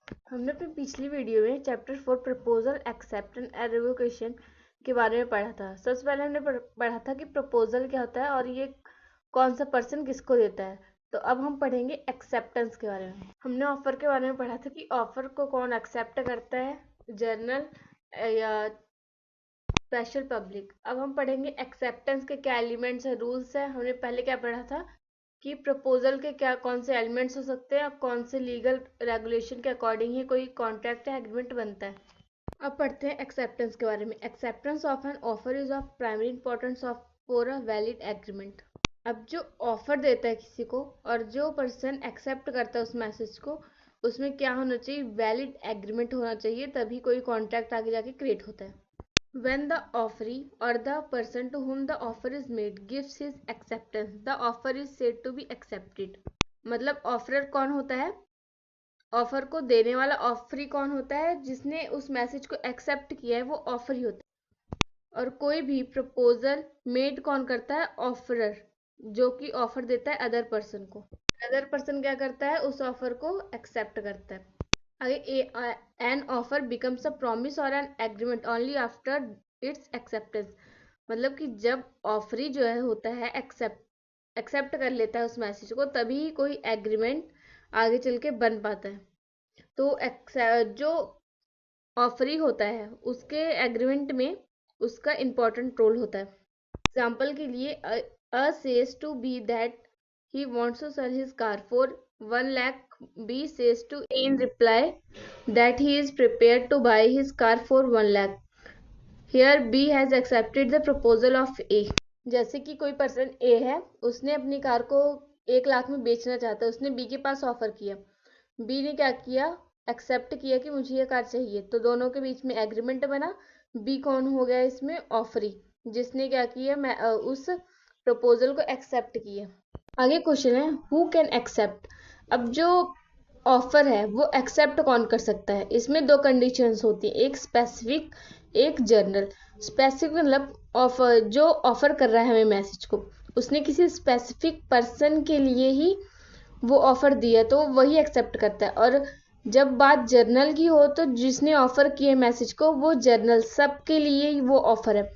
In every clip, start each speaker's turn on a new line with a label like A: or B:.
A: हमने अपनी पिछली वीडियो में chapter 4 proposal acceptance and revocation के बारे में पढ़ा था। सबसे पहले हमने पढ़ा था कि प्रपोजल क्या होता है और ये कौन सा पर्सन किसको देता है। तो अब हम पढ़ेंगे एक्सेप्टेंस के बारे में। हमने ऑफर के बारे में पढ़ा था कि ऑफर को कौन एक्सेप्ट करता है, जर्नल या स्पेशल पब्लिक। अब हम पढ़ेंगे एक्सेप्टेंस के क्या एलिमेंट्स है, रूल्स है। हमने पहले क्या पढ़ा था कि प्रपोजल के क्या कौन से एलिमेंट्स हो सकते हैं और कौन से लीगल रेगुलेशन के अकॉर्डिंग ही कोई कॉन्ट्रैक्ट या एग्रीमेंट बनता है। अब पढ़ते हैं एक्सेप्टेंस के बारे में। Acceptance of an offer is of primary importance of for a valid agreement. अब जो ऑफर देता है किसी को और जो पर्सन एक्सेप्ट करता है उस मैसेज को, उसमें क्या होना चाहिए, वैलिड एग्रीमेंट होना चाहिए, तभी कोई कॉन्ट्रैक्ट आगे जाके क्रिएट होता है। When the offeree or the person to whom the offer is made gives his acceptance, the offer is said to be accepted। मतलब ऑफरर कौन होता है, ऑफर को देने वाला ऑफरी कौन होता है, जिसने उस मैसेज को एक्सेप्ट किया है वो ऑफर ही होता है। और कोई भी प्रपोजल मेड कौन करता है, ऑफरर, जो कि ऑफर देता है अदर पर्सन को। अदर पर्सन क्या करता है, उस ऑफर को एक्सेप्ट करता है। आगे an offer becomes a promise और an agreement only after its acceptance. मतलब कि जब ऑफरी जो है होता है एक्सेप्ट कर लेता है उस मैसेज को, तभी कोई एग्रीमेंट आगे चल के बन पाता है। तो जो ऑफरी होता है उसके एग्रीमेंट में उसका इम्पोर्टेंट रोल होता है। एग्जाम्पल के लिए A says to be that he wants to sell his car for 1 lakh. B says to A in reply that he is prepared to buy his car for 1 lakh. Here B has accepted the proposal of A। जैसे कि कोई person A है, उसने अपनी car को 1 लाख में बेचना चाहता है, उसने B के पास ऑफर किया। B ने क्या किया, एक्सेप्ट किया कि मुझे ये कार चाहिए, तो दोनों के बीच में एग्रीमेंट बना। B कौन हो गया इसमें, ऑफरी, जिसने क्या किया, मैं उस प्रपोजल को एक्सेप्ट किया। आगे क्वेश्चन है हु कैन एक्सेप्ट। अब जो ऑफर है वो एक्सेप्ट कौन कर सकता है, इसमें दो कंडीशंस होती है, एक स्पेसिफिक एक जर्नल। स्पेसिफिक मतलब ऑफर, जो ऑफर कर रहा है हमें मैसेज को, उसने किसी स्पेसिफिक पर्सन के लिए ही वो ऑफर दिया तो वही एक्सेप्ट करता है। और जब बात जर्नल की हो तो जिसने ऑफर किया मैसेज को वो जर्नल, सबके लिए ही वो ऑफर है,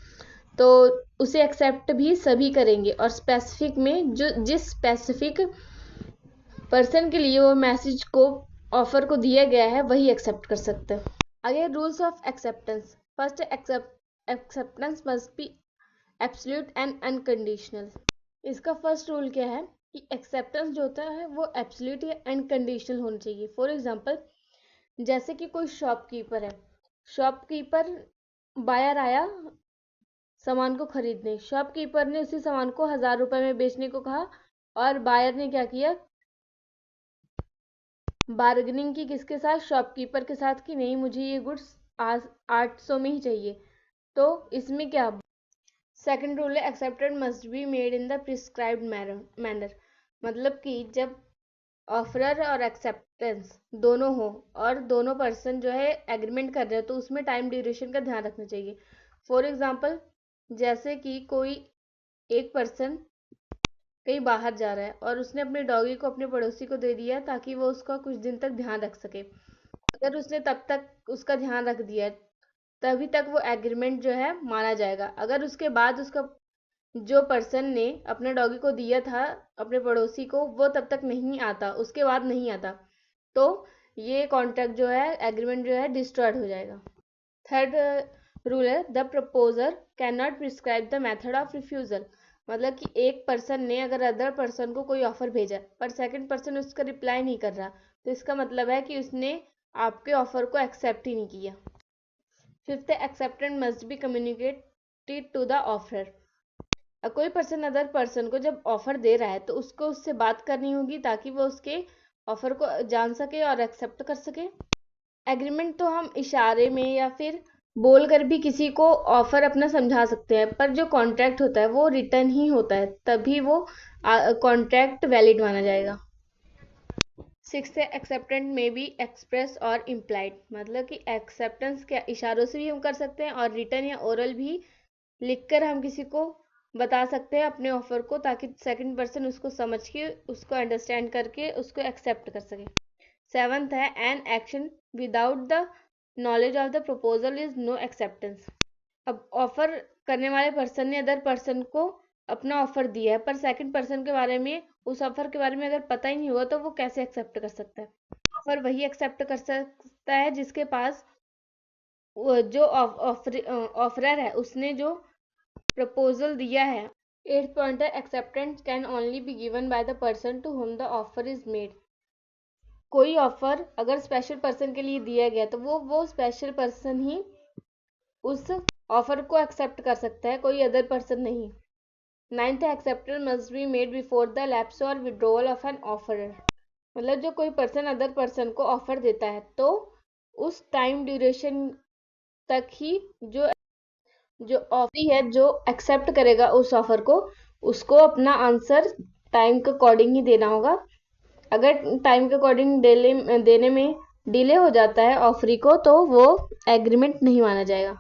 A: तो उसे एक्सेप्ट भी सभी करेंगे। और स्पेसिफिक में जो जिस स्पेसिफिक पर्सन के लिए वो मैसेज को ऑफर को दिया गया है वही एक्सेप्ट कर सकते हैं। आगे rules of acceptance. First, acceptance must B absolute and unconditional. इसका फर्स्ट रूल क्या है कि एक्सेप्टेंस जो होता है वो एब्सोल्यूट या अनकंडीशनल होना चाहिए। फॉर एग्जांपल, जैसे कि कोई शॉपकीपर है, शॉपकीपर बायर आया सामान को खरीदने, शॉपकीपर ने उसी सामान को 1000 रुपए में बेचने को कहा और बायर ने क्या किया, बार्गेनिंग की किसके साथ, शॉपकीपर के साथ, कि नहीं मुझे ये गुड्स 800 में ही चाहिए। तो इसमें क्या, सेकंड रूल है accepted must be made in the prescribed manner. मतलब कि जब ऑफरर और एक्सेप्टेंस दोनों हो और दोनों पर्सन जो है एग्रीमेंट कर रहे हो, तो उसमें टाइम ड्यूरेशन का ध्यान रखना चाहिए। फॉर एग्जाम्पल, जैसे कि कोई एक पर्सन कहीं बाहर जा रहा है और उसने अपने डॉगी को अपने पड़ोसी को दे दिया ताकि वो उसका कुछ दिन तक ध्यान रख सके। अगर उसने तब तक उसका ध्यान रख दिया तभी तक वो एग्रीमेंट जो है माना जाएगा। अगर उसके बाद उसका जो पर्सन ने अपने डॉगी को दिया था अपने पड़ोसी को वो तब तक नहीं आता, उसके बाद नहीं आता, तो ये कॉन्ट्रैक्ट जो है, एग्रीमेंट जो है, डिस्ट्रॉयड हो जाएगा। थर्ड रूल है the proposer can not prescribe the method of refusal. मतलब कि एक पर्सन ने अगर अदर पर्सन को कोई ऑफर भेजा पर सेकंड पर्सन उसका रिप्लाई नहीं कर रहा, तो इसका मतलब है कि उसने आपके ऑफर को एक्सेप्ट ही नहीं किया। Fifth, acceptance must be communicated to the offer. कोई पर्सन अदर पर्सन को जब ऑफर दे रहा है तो उसको उससे बात करनी होगी ताकि वो उसके ऑफर को जान सके और एक्सेप्ट कर सके। एग्रीमेंट तो हम इशारे में या फिर बोलकर भी किसी को ऑफर अपना समझा सकते हैं, पर जो कॉन्ट्रैक्ट होता है वो रिटर्न ही होता है, तभी वो कॉन्ट्रैक्ट वैलिड माना जाएगा। सिक्स्थ, एक्सेप्टेंस में बी एक्सप्रेस और इम्प्लाइड। मतलब कि एक्सेप्टेंस क्या इशारों से भी हम कर सकते हैं और रिटर्न या ओरल भी लिखकर हम किसी को बता सकते हैं अपने ऑफर को, ताकि सेकंड पर्सन उसको समझ के उसको अंडरस्टैंड करके उसको एक्सेप्ट कर सके। सेवंथ है an action without the knowledge of the proposal is no acceptance. अब ऑफर करने वाले पर्सन ने अदर पर्सन को अपना ऑफर दिया है, पर सेकंड पर्सन के बारे में, उस ऑफर के बारे में अगर पता ही नहीं हुआ तो वो कैसे एक्सेप्ट कर सकता है? ऑफर वही एक्सेप्ट कर सकता है जिसके पास जो ऑफरर है उसने जो प्रपोजल दिया है। 8th पॉइंट है acceptance can only be given by the person to whom the offer is made. कोई ऑफर अगर स्पेशल पर्सन के लिए दिया गया तो वो स्पेशल पर्सन ही उस ऑफर को एक्सेप्ट कर सकता है, कोई अदर पर्सन नहीं। 9th है acceptance must be made before the lapse और विड्रॉवल ऑफ एन ऑफर। मतलब जो कोई पर्सन अदर पर्सन को ऑफर देता है तो उस टाइम ड्यूरेशन तक ही जो ऑफर है जो एक्सेप्ट करेगा उस ऑफर को, उसको अपना आंसर टाइम के अकॉर्डिंग ही देना होगा। अगर टाइम के अकॉर्डिंग देने में डिले हो जाता है ऑफरी को तो वो एग्रीमेंट नहीं माना जाएगा।